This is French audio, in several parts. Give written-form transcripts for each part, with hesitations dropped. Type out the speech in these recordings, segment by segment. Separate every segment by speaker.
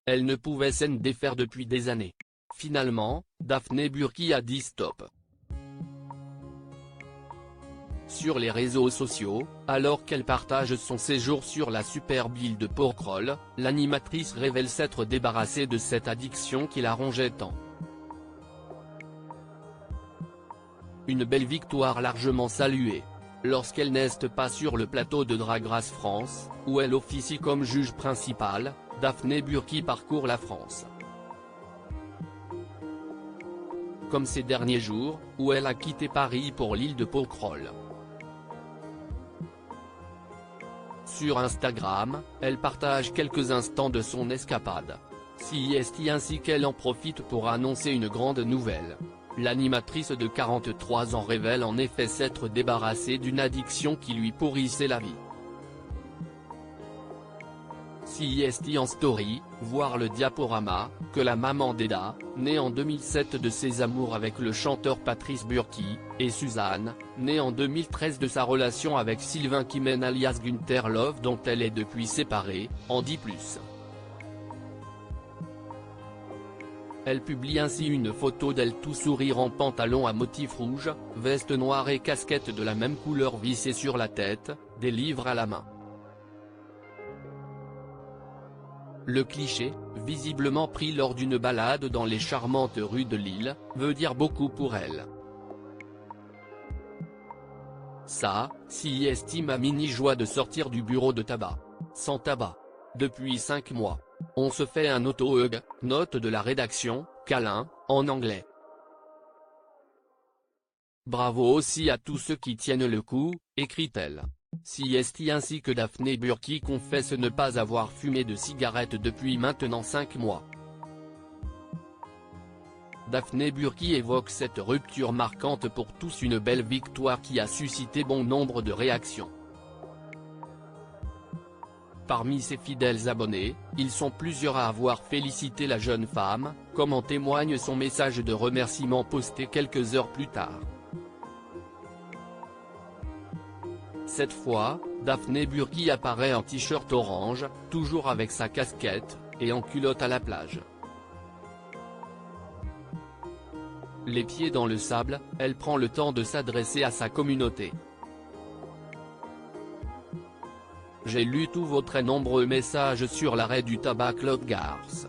Speaker 1: elle ne pouvait s'en défaire depuis des années. Finalement, Daphné Burki a dit stop. Sur les réseaux sociaux, alors qu'elle partage son séjour sur la superbe île de Porquerolles, l'animatrice révèle s'être débarrassée de cette addiction qui la rongeait tant. Une belle victoire largement saluée. Lorsqu'elle n'est pas sur le plateau de Drag Race France, où elle officie comme juge principale, Daphné Burki parcourt la France. Comme ces derniers jours, où elle a quitté Paris pour l'île de Porquerolles. Sur Instagram, elle partage quelques instants de son escapade. CIST ainsi qu'elle en profite pour annoncer une grande nouvelle. L'animatrice de 43 ans révèle en effet s'être débarrassée d'une addiction qui lui pourrissait la vie. CIST en story, voir le diaporama, que la maman d'Eda, née en 2007 de ses amours avec le chanteur Patrice Burki, et Suzanne, née en 2013 de sa relation avec Sylvain Kimen alias Gunther Love dont elle est depuis séparée, en dit plus. Elle publie ainsi une photo d'elle tout sourire en pantalon à motif rouge, veste noire et casquette de la même couleur vissée sur la tête, des livres à la main. Le cliché, visiblement pris lors d'une balade dans les charmantes rues de Lille, veut dire beaucoup pour elle. Ça, si estime à mini joie de sortir du bureau de tabac. Sans tabac. Depuis 5 mois. On se fait un auto-hug, note de la rédaction, câlin, en anglais. Bravo aussi à tous ceux qui tiennent le coup, écrit-elle. CIST ainsi que Daphné Burki confesse ne pas avoir fumé de cigarette depuis maintenant 5 mois. Daphné Burki évoque cette rupture marquante pour tous, une belle victoire qui a suscité bon nombre de réactions. Parmi ses fidèles abonnés, ils sont plusieurs à avoir félicité la jeune femme, comme en témoigne son message de remerciement posté quelques heures plus tard. Cette fois, Daphné Burki apparaît en t-shirt orange, toujours avec sa casquette, et en culotte à la plage. Les pieds dans le sable, elle prend le temps de s'adresser à sa communauté. J'ai lu tous vos très nombreux messages sur l'arrêt du tabac Claude Garce.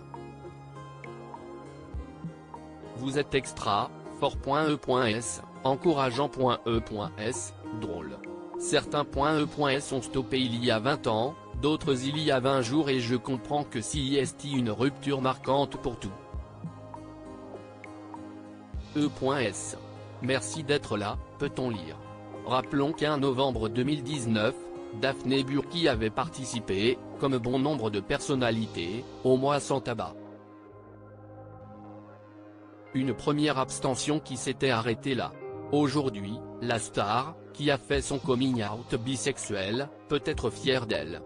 Speaker 1: Vous êtes extra, fort.e.s, encourageant.e.s, drôle. Certains.e.s ont stoppé il y a 20 ans, d'autres il y a 20 jours et je comprends que CIST une rupture marquante pour tout. E.s. Merci d'être là, peut-on lire. Rappelons qu'en novembre 2019, Daphné Burki avait participé, comme bon nombre de personnalités, au mois sans tabac. Une première abstention qui s'était arrêtée là. Aujourd'hui, la star, qui a fait son coming out bisexuel, peut être fière d'elle.